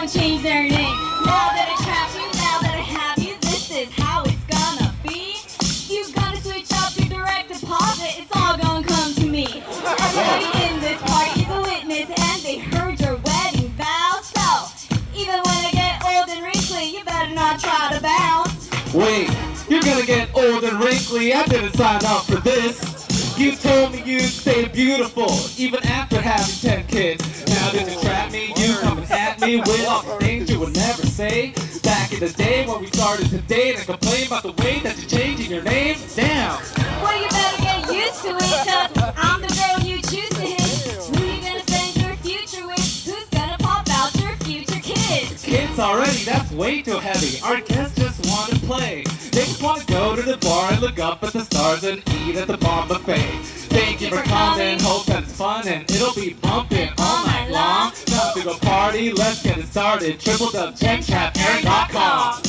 gonna change their name. Now that I trap you, now that I have you, this is how it's gonna be. You gotta switch up your direct deposit, it's all gonna come to me. Everybody in this party is a witness, and they heard your wedding vows. So, even when I get old and wrinkly, you better not try to bounce. Wait, you're gonna get old and wrinkly, I didn't sign up for this. You told me you'd stay beautiful, even after having 10 kids. Now that you trap me, you coming at me with all the things you would never say. Back in the day when we started to date and complain about the way that you're changing your name. Damn! Well, you better get used to it, cause I'm the girl you choose to hit. Who you gonna spend your future with? Who's gonna pop out your future kids? Kids already, that's way too heavy. Our guests just want to play. They just want to go to the bar and look up at the stars and eat at the bomb buffet. Thank you for coming, hope that it's fun and it'll be bumping all night long. Time to go party, let's get it started. www.chenchapair.com